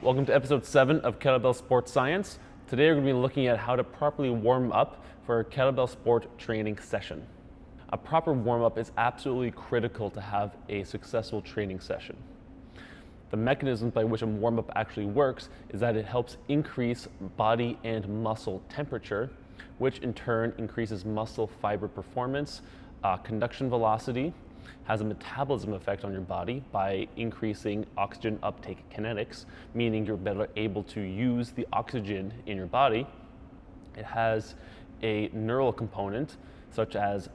Welcome to episode 7 of Kettlebell Sports Science. Today we're going to be looking at how to properly warm up for a kettlebell sport training session. A proper warm-up is absolutely critical to have a successful training session. The mechanisms by which a warm-up actually works is that it helps increase body and muscle temperature, which in turn increases muscle fiber performance, conduction velocity, has a metabolism effect on your body by increasing oxygen uptake kinetics, meaning you're better able to use the oxygen in your body. It has a neural component, such as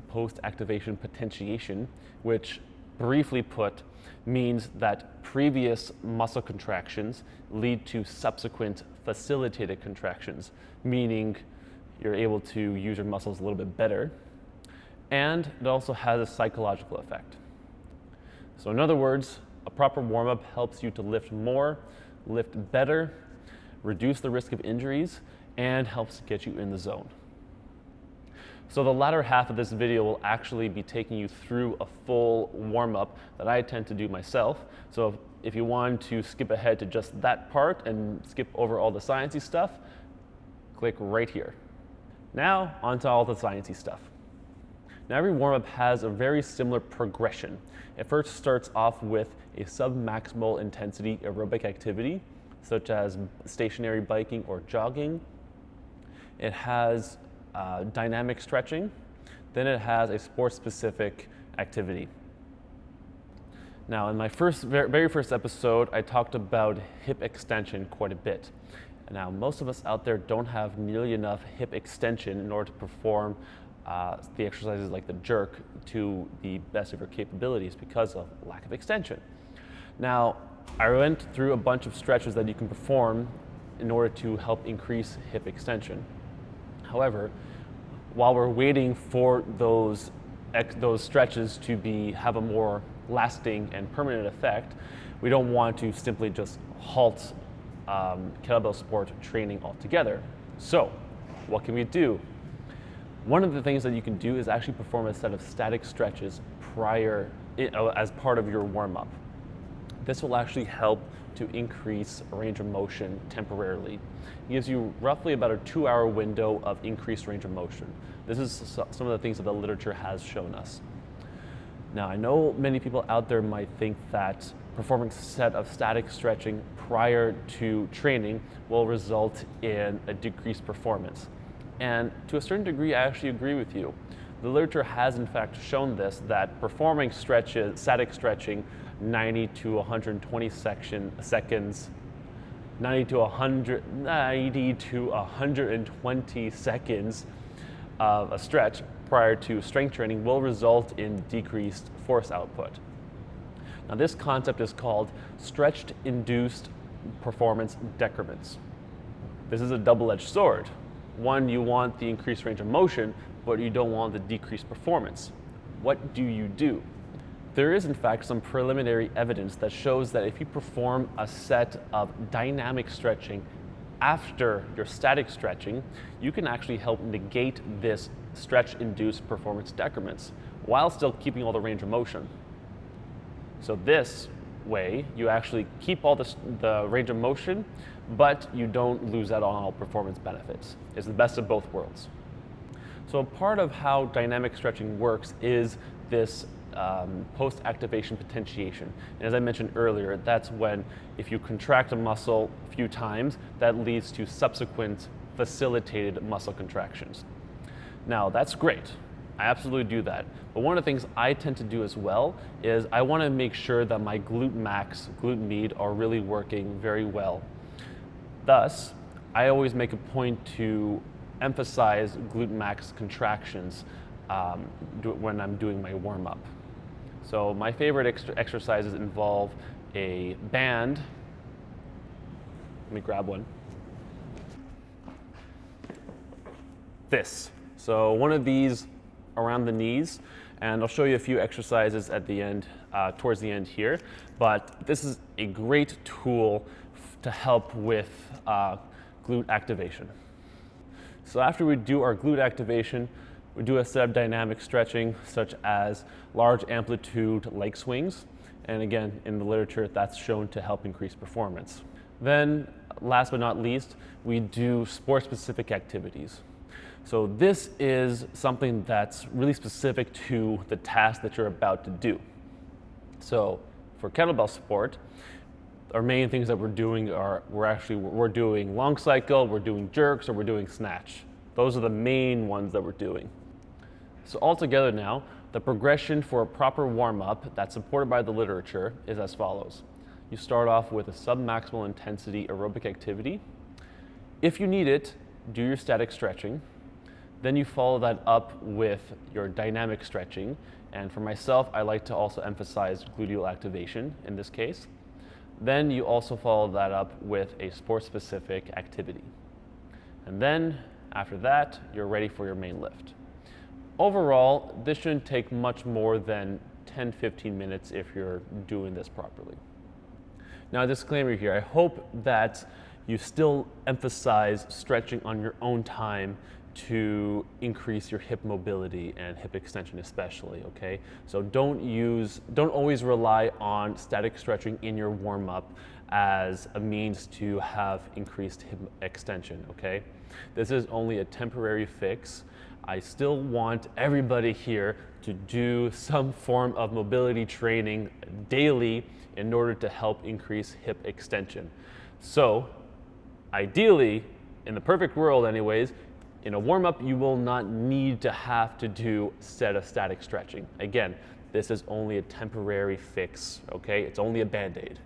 post-activation potentiation, which briefly put means that previous muscle contractions lead to subsequent facilitated contractions, meaning you're able to use your muscles a little bit better. And it also has a psychological effect. So in other words, a proper warm-up helps you to lift more, lift better, reduce the risk of injuries, and helps get you in the zone. So the latter half of this video will actually be taking you through a full warm-up that I tend to do myself. So if you want to skip ahead to just that part and skip over all the sciencey stuff, click right here. Now, onto all the sciencey stuff. Now, every warm-up has a very similar progression. It first starts off with a submaximal intensity aerobic activity, such as stationary biking or jogging. It has dynamic stretching. Then it has a sport-specific activity. Now, in my very first episode, I talked about hip extension quite a bit. Now, most of us out there don't have nearly enough hip extension in order to perform the exercises like the jerk to the best of your capabilities because of lack of extension. Now, I went through a bunch of stretches that you can perform in order to help increase hip extension. However, while we're waiting for those stretches to have a more lasting and permanent effect, we don't want to simply just halt kettlebell sport training altogether. So, what can we do? One of the things that you can do is actually perform a set of static stretches as part of your warm-up. This will actually help to increase range of motion temporarily. It gives you roughly about a 2-hour window of increased range of motion. This is some of the things that the literature has shown us. Now, I know many people out there might think that performing a set of static stretching prior to training will result in a decreased performance. And to a certain degree, I actually agree with you. The literature has in fact shown this, that performing static stretching 90 to 120 seconds, 90 to 120 seconds of a stretch prior to strength training will result in decreased force output. Now, this concept is called stretch-induced performance decrements. This is a double-edged sword. One, you want the increased range of motion, but you don't want the decreased performance. What do you do? There is in fact some preliminary evidence that shows that if you perform a set of dynamic stretching after your static stretching, you can actually help negate this stretch-induced performance decrements while still keeping all the range of motion. So this way, you actually keep all the range of motion, but you don't lose out on all performance benefits. It's the best of both worlds. So part of how dynamic stretching works is this post-activation potentiation. And as I mentioned earlier, that's when if you contract a muscle a few times, that leads to subsequent facilitated muscle contractions. Now, that's great. I absolutely do that. But one of the things I tend to do as well is I want to make sure that my glute max, glute med are really working very well. Thus, I always make a point to emphasize glute max contractions when I'm doing my warm-up. So my favorite exercises involve a band. Let me grab one. This. So one of these around the knees, and I'll show you a few exercises at the end, towards the end here. But this is a great tool to help with glute activation. So after we do our glute activation, we do a set of dynamic stretching, such as large amplitude leg swings. And again, in the literature, that's shown to help increase performance. Then, last but not least, we do sport-specific activities. So this is something that's really specific to the task that you're about to do. So for kettlebell sport, our main things that we're doing are we're doing long cycle, we're doing jerks, or we're doing snatch. Those are the main ones that we're doing. So altogether now, the progression for a proper warm-up that's supported by the literature is as follows. You start off with a submaximal intensity aerobic activity. If you need it, do your static stretching. Then you follow that up with your dynamic stretching. And for myself, I like to also emphasize gluteal activation in this case. Then you also follow that up with a sport-specific activity. And then after that, you're ready for your main lift. Overall, this shouldn't take much more than 10-15 minutes if you're doing this properly. Now, a disclaimer here, I hope that you still emphasize stretching on your own time to increase your hip mobility and hip extension especially, okay? So don't always rely on static stretching in your warm-up as a means to have increased hip extension, okay? This is only a temporary fix. I still want everybody here to do some form of mobility training daily in order to help increase hip extension. So, ideally, in the perfect world anyways, in a warm-up you will not need to have to do a set of static stretching. Again, this is only a temporary fix, okay? It's only a band-aid.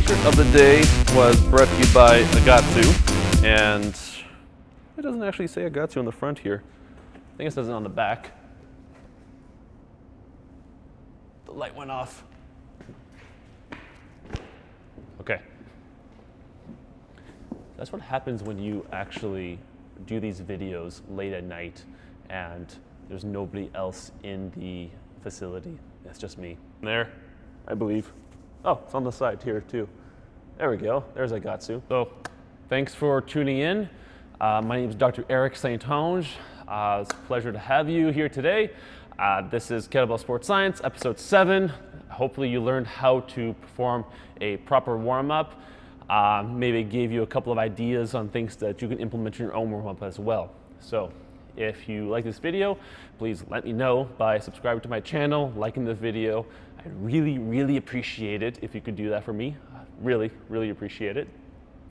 secret of the day was brought to you by Agatsu, and it doesn't actually say Agatsu on the front here. I think it says it on the back. The light went off. Okay. That's what happens when you actually do these videos late at night and there's nobody else in the facility. It's just me. There, I believe. Oh, it's on the side here too. There we go. There's Agatsu. So, thanks for tuning in. My name is Dr. Eric St-Onge. It's a pleasure to have you here today. This is Kettlebell Sports Science, episode 7. Hopefully you learned how to perform a proper warm-up. Maybe gave you a couple of ideas on things that you can implement in your own warm-up as well. So if you like this video, please let me know by subscribing to my channel, liking the video. I'd really, really appreciate it if you could do that for me. Really, really appreciate it.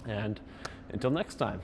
And until next time.